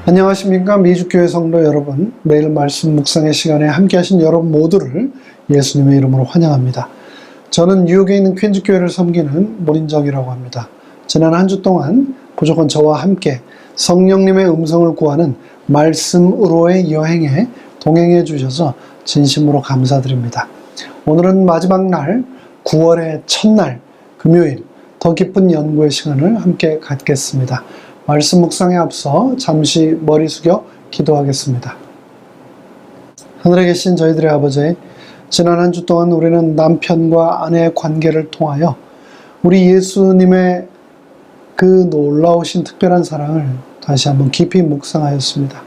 안녕하십니까. 미주교회 성도 여러분, 매일 말씀 묵상의 시간에 함께 하신 여러분 모두를 예수님의 이름으로 환영합니다. 저는 뉴욕에 있는 퀸즈교회를 섬기는 문인정이라고 합니다. 지난 한 주 동안 무조건 저와 함께 성령님의 음성을 구하는 말씀으로의 여행에 동행해 주셔서 진심으로 감사드립니다. 오늘은 마지막 날, 9월의 첫날, 금요일, 더 깊은 연구의 시간을 함께 갖겠습니다. 말씀 묵상에 앞서 잠시 머리 숙여 기도하겠습니다. 하늘에 계신 저희들의 아버지, 지난 한 주 동안 우리는 남편과 아내의 관계를 통하여 우리 예수님의 그 놀라우신 특별한 사랑을 다시 한번 깊이 묵상하였습니다.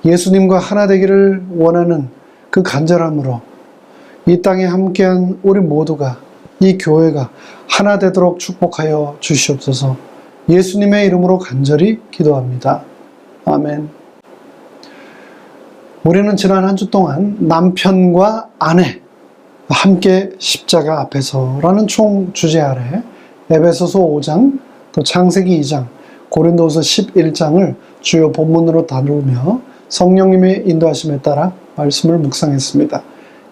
예수님과 하나 되기를 원하는 그 간절함으로 이 땅에 함께한 우리 모두가, 이 교회가 하나 되도록 축복하여 주시옵소서. 예수님의 이름으로 간절히 기도합니다. 아멘. 우리는 지난 한 주 동안 남편과 아내 함께 십자가 앞에서라는 총 주제 아래 에베소서 5장, 또 창세기 2장, 고린도서 11장을 주요 본문으로 다루며 성령님의 인도하심에 따라 말씀을 묵상했습니다.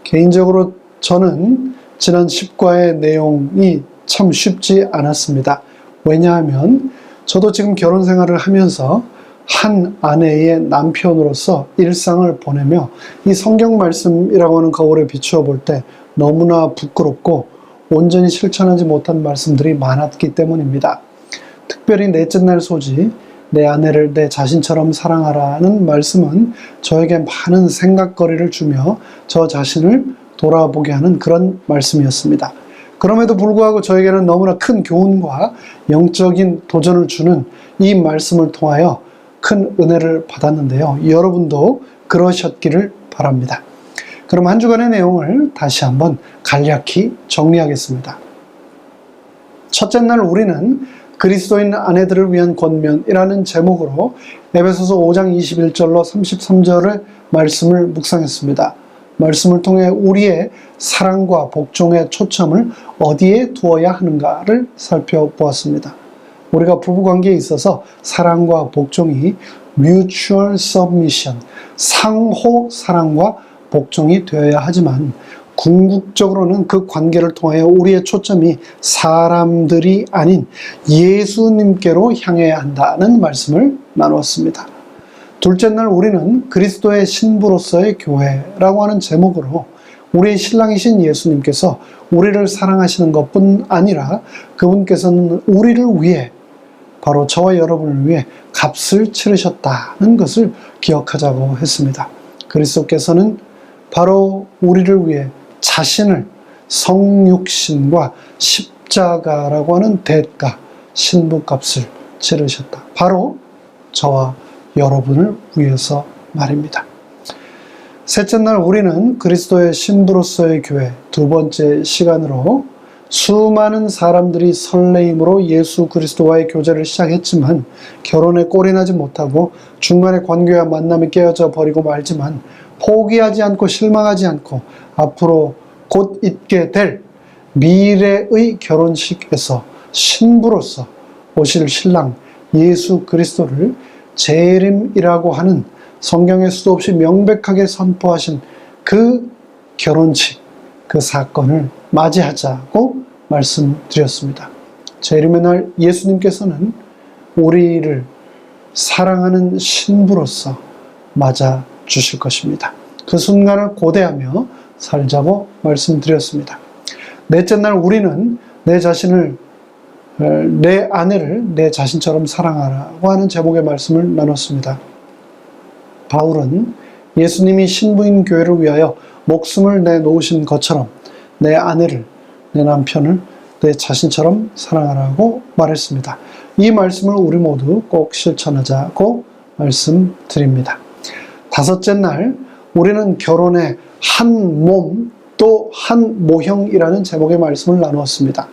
개인적으로 저는 지난 10과의 내용이 참 쉽지 않았습니다. 왜냐하면 저도 지금 결혼 생활을 하면서 한 아내의 남편으로서 일상을 보내며 이 성경 말씀이라고 하는 거울에 비추어 볼 때 너무나 부끄럽고 온전히 실천하지 못한 말씀들이 많았기 때문입니다. 특별히 넷째 날 소지, 내 아내를 내 자신처럼 사랑하라는 말씀은 저에게 많은 생각거리를 주며 저 자신을 돌아보게 하는 그런 말씀이었습니다. 그럼에도 불구하고 저에게는 너무나 큰 교훈과 영적인 도전을 주는 이 말씀을 통하여 큰 은혜를 받았는데요. 여러분도 그러셨기를 바랍니다. 그럼 한 주간의 내용을 다시 한번 간략히 정리하겠습니다. 첫째 날 우리는 그리스도인 아내들을 위한 권면이라는 제목으로 에베소서 5장 21절로 33절의 말씀을 묵상했습니다. 말씀을 통해 우리의 사랑과 복종의 초점을 어디에 두어야 하는가를 살펴보았습니다. 우리가 부부관계에 있어서 사랑과 복종이 mutual submission, 상호 사랑과 복종이 되어야 하지만 궁극적으로는 그 관계를 통하여 우리의 초점이 사람들이 아닌 예수님께로 향해야 한다는 말씀을 나누었습니다. 둘째 날 우리는 그리스도의 신부로서의 교회라고 하는 제목으로 우리의 신랑이신 예수님께서 우리를 사랑하시는 것뿐 아니라 그분께서는 우리를 위해, 바로 저와 여러분을 위해 값을 치르셨다는 것을 기억하자고 했습니다. 그리스도께서는 바로 우리를 위해 자신을 성육신과 십자가라고 하는 대가, 신부값을 치르셨다. 바로 저와 여러분을 위해서 말입니다. 셋째 날 우리는 그리스도의 신부로서의 교회, 두 번째 시간으로 수많은 사람들이 설레임으로 예수 그리스도와의 교제를 시작했지만 결혼에 꼴이 나지 못하고 중간에 관계와 만남이 깨어져 버리고 말지만 포기하지 않고 실망하지 않고 앞으로 곧 있게 될 미래의 결혼식에서 신부로서 오실 신랑 예수 그리스도를 재림이라고 하는 성경에 수도 없이 명백하게 선포하신 그 결혼식, 그 사건을 맞이하자고 말씀드렸습니다. 재림의 날 예수님께서는 우리를 사랑하는 신부로서 맞아 주실 것입니다. 그 순간을 고대하며 살자고 말씀드렸습니다. 넷째 날 우리는 내 자신을, 내 아내를 내 자신처럼 사랑하라고 하는 제목의 말씀을 나눴습니다. 바울은 예수님이 신부인 교회를 위하여 목숨을 내놓으신 것처럼 내 아내를, 내 남편을 내 자신처럼 사랑하라고 말했습니다. 이 말씀을 우리 모두 꼭 실천하자고 말씀드립니다. 다섯째 날 우리는 결혼의 한 몸 또 한 모형이라는 제목의 말씀을 나누었습니다.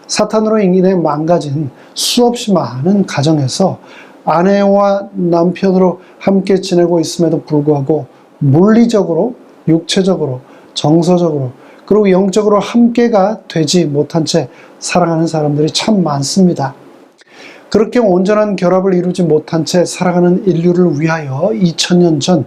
사탄으로 인해 망가진 수없이 많은 가정에서 아내와 남편으로 함께 지내고 있음에도 불구하고 물리적으로, 육체적으로, 정서적으로, 그리고 영적으로 함께가 되지 못한 채 살아가는 사람들이 참 많습니다. 그렇게 온전한 결합을 이루지 못한 채 살아가는 인류를 위하여 2000년 전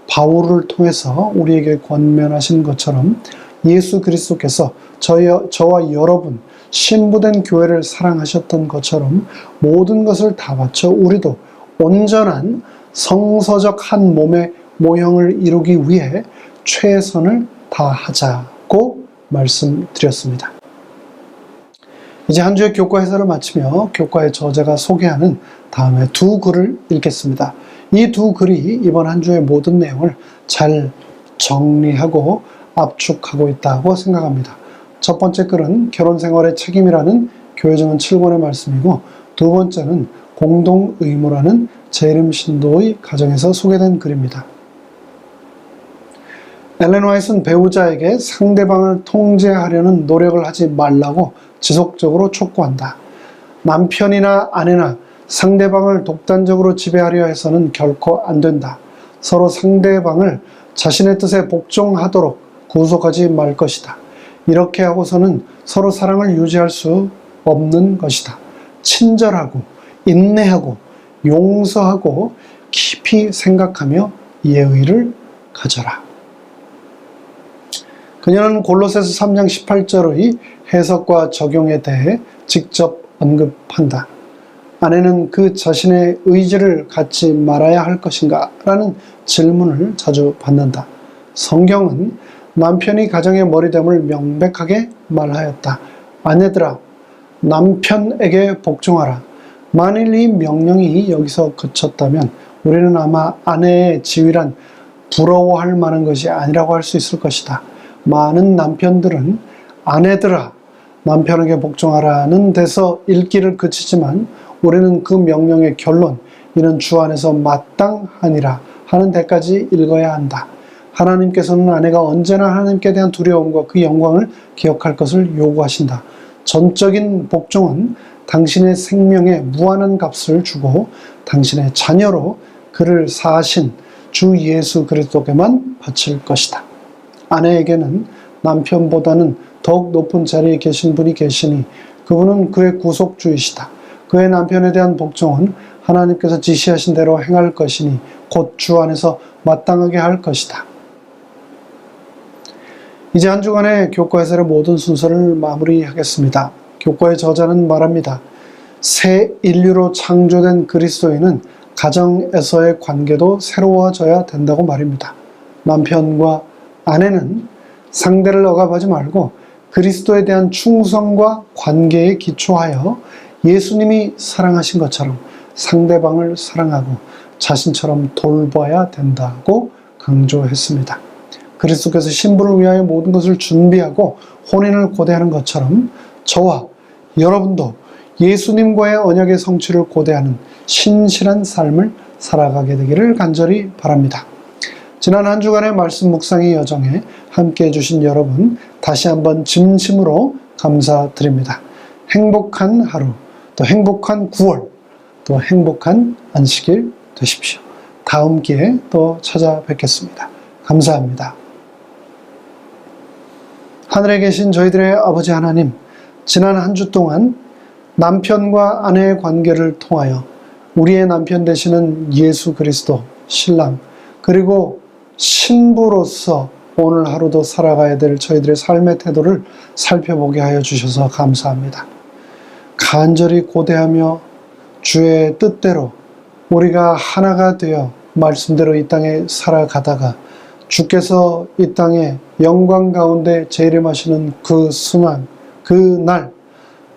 바울을 통해서 우리에게 권면하신 것처럼 예수 그리스도께서 저와 여러분 신부된 교회를 사랑하셨던 것처럼 모든 것을 다 바쳐 우리도 온전한 성서적 한 몸의 모형을 이루기 위해 최선을 다하자고 말씀드렸습니다. 이제 한 주의 교과 해설을 마치며 교과의 저자가 소개하는 다음에 두 글을 읽겠습니다. 이 두 글이 이번 한 주의 모든 내용을 잘 정리하고 압축하고 있다고 생각합니다. 첫 번째 글은 결혼생활의 책임이라는 교회증언 7권의 말씀이고, 두 번째는 공동의무라는 재림 신도의 가정에서 소개된 글입니다. 엘렌 화이트는 배우자에게 상대방을 통제하려는 노력을 하지 말라고 지속적으로 촉구한다. 남편이나 아내나 상대방을 독단적으로 지배하려 해서는 결코 안 된다. 서로 상대방을 자신의 뜻에 복종하도록 구속하지 말 것이다. 이렇게 하고서는 서로 사랑을 유지할 수 없는 것이다. 친절하고 인내하고 용서하고 깊이 생각하며 예의를 가져라. 그녀는 골로새서 3장 18절의 해석과 적용에 대해 직접 언급한다. 아내는 그 자신의 의지를 갖지 말아야 할 것인가? 라는 질문을 자주 받는다. 성경은 남편이 가정의 머리됨을 명백하게 말하였다. 아내들아, 남편에게 복종하라. 만일 이 명령이 여기서 그쳤다면 우리는 아마 아내의 지위란 부러워할 만한 것이 아니라고 할 수 있을 것이다. 많은 남편들은 아내들아, 남편에게 복종하라는 데서 읽기를 그치지만 우리는 그 명령의 결론, 이는 주 안에서 마땅하니라 하는 데까지 읽어야 한다. 하나님께서는 아내가 언제나 하나님께 대한 두려움과 그 영광을 기억할 것을 요구하신다. 전적인 복종은 당신의 생명에 무한한 값을 주고 당신의 자녀로 그를 사하신 주 예수 그리스도께만 바칠 것이다. 아내에게는 남편보다는 더욱 높은 자리에 계신 분이 계시니 그분은 그의 구속주이시다. 그의 남편에 대한 복종은 하나님께서 지시하신 대로 행할 것이니 곧 주 안에서 마땅하게 할 것이다. 이제 한 주간의 교과 해설의 모든 순서를 마무리하겠습니다. 교과의 저자는 말합니다. 새 인류로 창조된 그리스도인은 가정에서의 관계도 새로워져야 된다고 말입니다. 남편과 아내는 상대를 억압하지 말고 그리스도에 대한 충성과 관계에 기초하여 예수님이 사랑하신 것처럼 상대방을 사랑하고 자신처럼 돌봐야 된다고 강조했습니다. 그리스도께서 신부를 위하여 모든 것을 준비하고 혼인을 고대하는 것처럼 저와 여러분도 예수님과의 언약의 성취를 고대하는 신실한 삶을 살아가게 되기를 간절히 바랍니다. 지난 한 주간의 말씀 묵상의 여정에 함께해 주신 여러분 다시 한번 진심으로 감사드립니다. 행복한 하루, 또 행복한 9월, 또 행복한 안식일 되십시오. 다음 기회에 또 찾아뵙겠습니다. 감사합니다. 하늘에 계신 저희들의 아버지 하나님, 지난 한 주 동안 남편과 아내의 관계를 통하여 우리의 남편 되시는 예수 그리스도 신랑, 그리고 신부로서 오늘 하루도 살아가야 될 저희들의 삶의 태도를 살펴보게 하여 주셔서 감사합니다. 간절히 고대하며 주의 뜻대로 우리가 하나가 되어 말씀대로 이 땅에 살아가다가 주께서 이 땅에 영광 가운데 재림하시는 그 순환, 그 날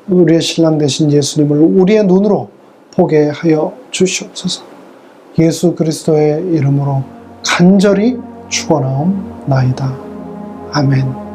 우리의 신랑 되신 예수님을 우리의 눈으로 보게 하여 주시옵소서. 예수 그리스도의 이름으로 간절히 축원하옵나이다. 아멘.